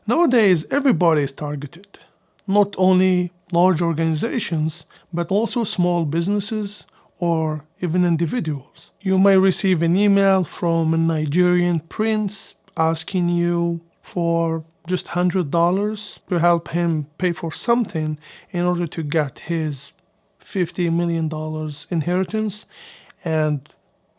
Nowadays, everybody is targeted. Not only large organizations, but also small businesses or even individuals. You may receive an email from a Nigerian prince asking you for just $100 to help him pay for something in order to get his $50 million inheritance, and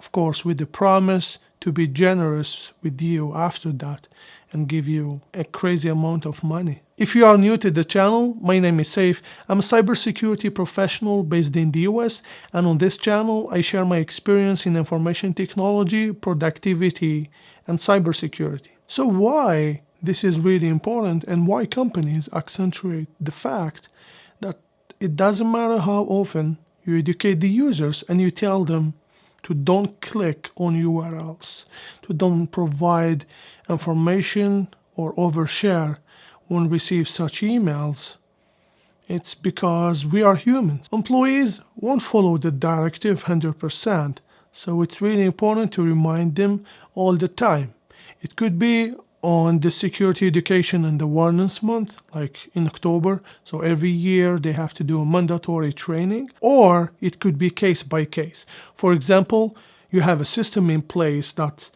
of course with the promise to be generous with you after that and give you a crazy amount of money. If you are new to the channel, my name is Saif. I'm a cybersecurity professional based in the US, and on this channel I share my experience in information technology, productivity, and cybersecurity. So why this is really important, and why companies accentuate the fact that it doesn't matter how often you educate the users and you tell them to don't click on URLs, to don't provide information or overshare when receive such emails. It's because we are humans. Employees won't follow the directive 100%, so it's really important to remind them all the time. It could be on the Security Education and Awareness Month, like in October, so every year they have to do a mandatory training, or it could be case by case. For example, you have a system in place that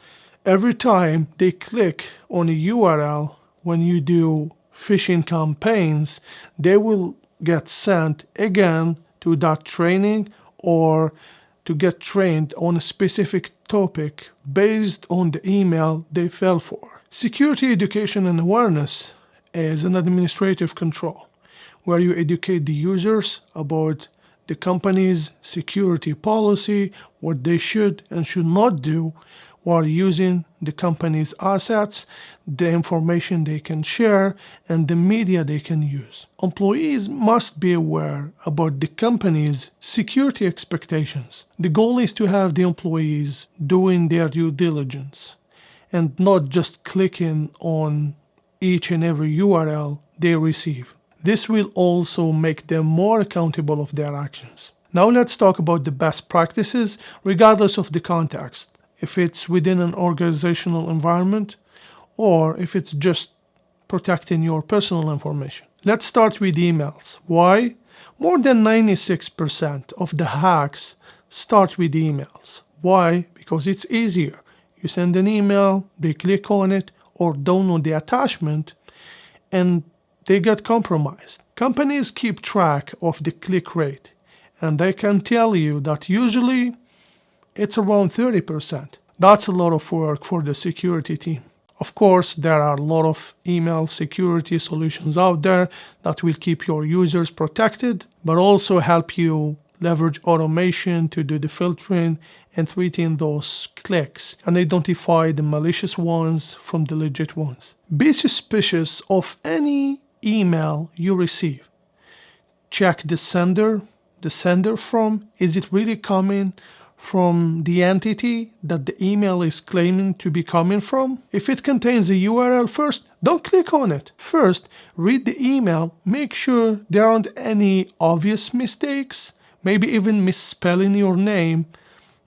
every time they click on a URL, when you do phishing campaigns, they will get sent again to that training or to get trained on a specific topic based on the email they fell for. Security Education and Awareness is an administrative control where you educate the users about the company's security policy, what they should and should not do while using the company's assets, the information they can share, and the media they can use. Employees must be aware about the company's security expectations. The goal is to have the employees doing their due diligence and not just clicking on each and every URL they receive. This will also make them more accountable of their actions. Now let's talk about the best practices regardless of the context. If it's within an organizational environment or if it's just protecting your personal information. Let's start with emails. Why? More than 96% of the hacks start with emails. Why? Because it's easier. You send an email, they click on it or download the attachment, and they get compromised. Companies keep track of the click rate, and they can tell you that usually it's around 30%. That's a lot of work for the security team. Of course, there are a lot of email security solutions out there that will keep your users protected, but also help you leverage automation to do the filtering and treating those clicks and identify the malicious ones from the legit ones. Be suspicious of any email you receive. Check the sender from. Is it really coming from the entity that the email is claiming to be coming from? If it contains a URL, first, don't click on it. First, read the email. Make sure there aren't any obvious mistakes, maybe even misspelling your name.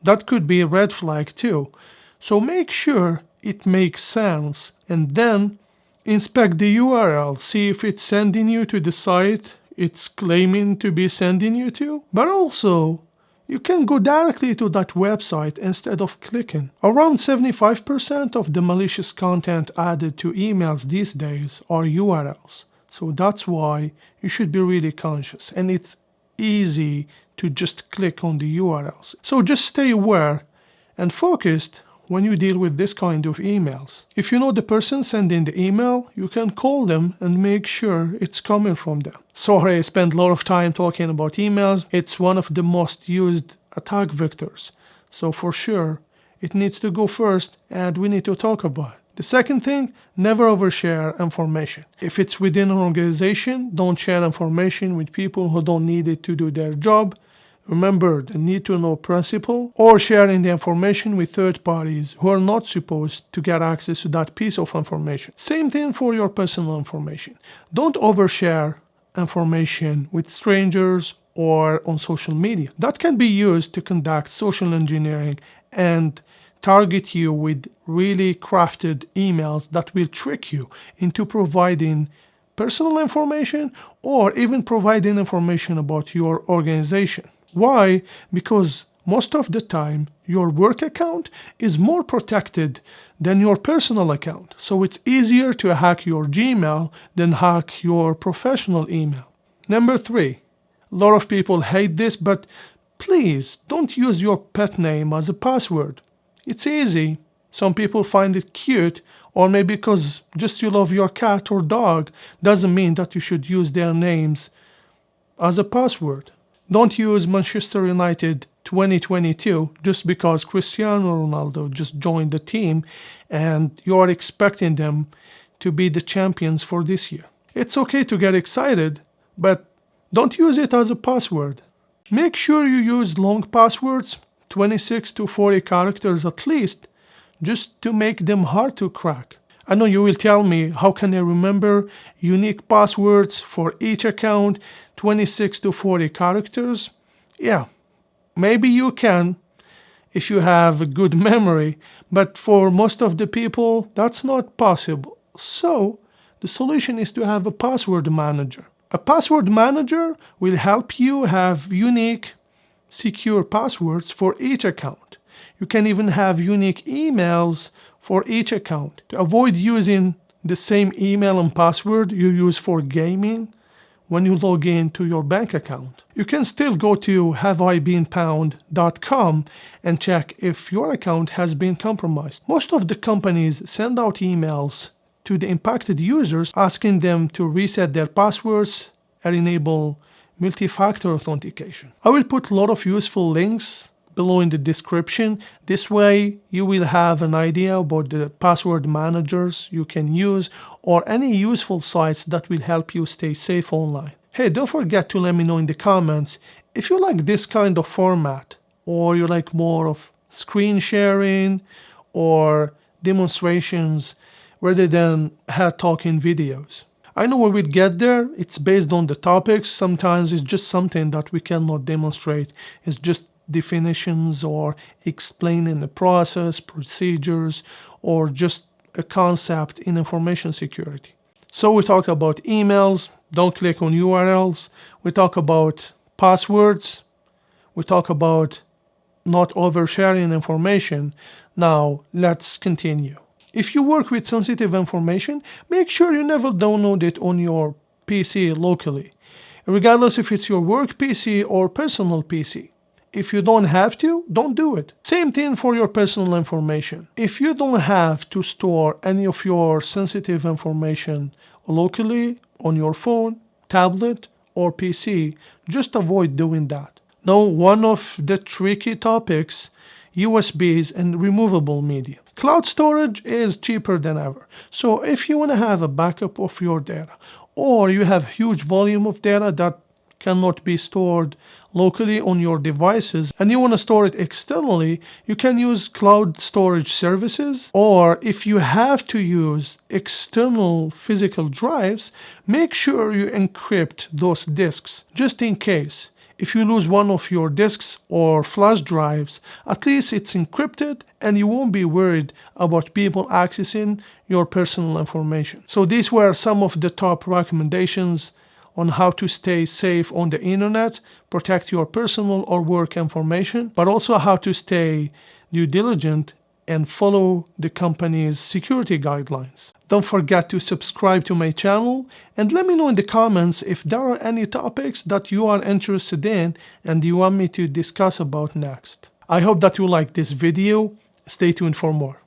That could be a red flag too. So make sure it makes sense, and then inspect the URL. See if it's sending you to the site it's claiming to be sending you to. But also, you can go directly to that website instead of clicking. Around 75% of the malicious content added to emails these days are URLs. So that's why you should be really conscious. And it's easy to just click on the URLs. So just stay aware and focused when you deal with this kind of emails. If you know the person sending the email, you can call them and make sure it's coming from them. Sorry, I spent a lot of time talking about emails. It's one of the most used attack vectors. So for sure, it needs to go first and we need to talk about it. The second thing, never overshare information. If it's within an organization, don't share information with people who don't need it to do their job. Remember the need to know principle, or sharing the information with third parties who are not supposed to get access to that piece of information. Same thing for your personal information. Don't overshare information with strangers or on social media. That can be used to conduct social engineering and target you with really crafted emails that will trick you into providing personal information or even providing information about your organization. Why? Because most of the time, your work account is more protected than your personal account. So it's easier to hack your Gmail than hack your professional email. Number 3, a lot of people hate this, but please don't use your pet name as a password. It's easy. Some people find it cute, or maybe because just you love your cat or dog doesn't mean that you should use their names as a password. Don't use Manchester United 2022 just because Cristiano Ronaldo just joined the team and you are expecting them to be the champions for this year. It's okay to get excited, but don't use it as a password. Make sure you use long passwords, 26 to 40 characters at least, just to make them hard to crack. I know you will tell me, how can I remember unique passwords for each account, 26 to 40 characters? Yeah, maybe you can if you have a good memory, but for most of the people, that's not possible. So, the solution is to have a password manager. A password manager will help you have unique, secure passwords for each account. You can even have unique emails for each account. To avoid using the same email and password you use for gaming when you log in to your bank account, you can still go to haveibeenpwned.com and check if your account has been compromised. Most of the companies send out emails to the impacted users asking them to reset their passwords and enable multi-factor authentication. I will put a lot of useful links below in the description. This way you will have an idea about the password managers you can use or any useful sites that will help you stay safe online. Hey, don't forget to let me know in the comments if you like this kind of format or you like more of screen sharing or demonstrations rather than head talking videos. I know we will get there. It's based on the topics. Sometimes it's just something that we cannot demonstrate. It's just definitions or explaining the process, procedures, or just a concept in information security. So we talk about emails, don't click on URLs. We talk about passwords. We talk about not oversharing information. Now let's continue. If you work with sensitive information, make sure you never download it on your PC locally, regardless if it's your work PC or personal PC. If you don't have to, don't do it. Same thing for your personal information. If you don't have to store any of your sensitive information locally on your phone, tablet, or PC, just avoid doing that. Now, one of the tricky topics, USBs and removable media. Cloud storage is cheaper than ever. So if you want to have a backup of your data, or you have huge volume of data that cannot be stored locally on your devices and you want to store it externally, you can use cloud storage services. Or if you have to use external physical drives, make sure you encrypt those disks just in case. If you lose one of your disks or flash drives, at least it's encrypted and you won't be worried about people accessing your personal information. So these were some of the top recommendations on how to stay safe on the internet, protect your personal or work information, but also how to stay due diligent and follow the company's security guidelines. Don't forget to subscribe to my channel and let me know in the comments if there are any topics that you are interested in and you want me to discuss about next. I hope that you like this video. Stay tuned for more.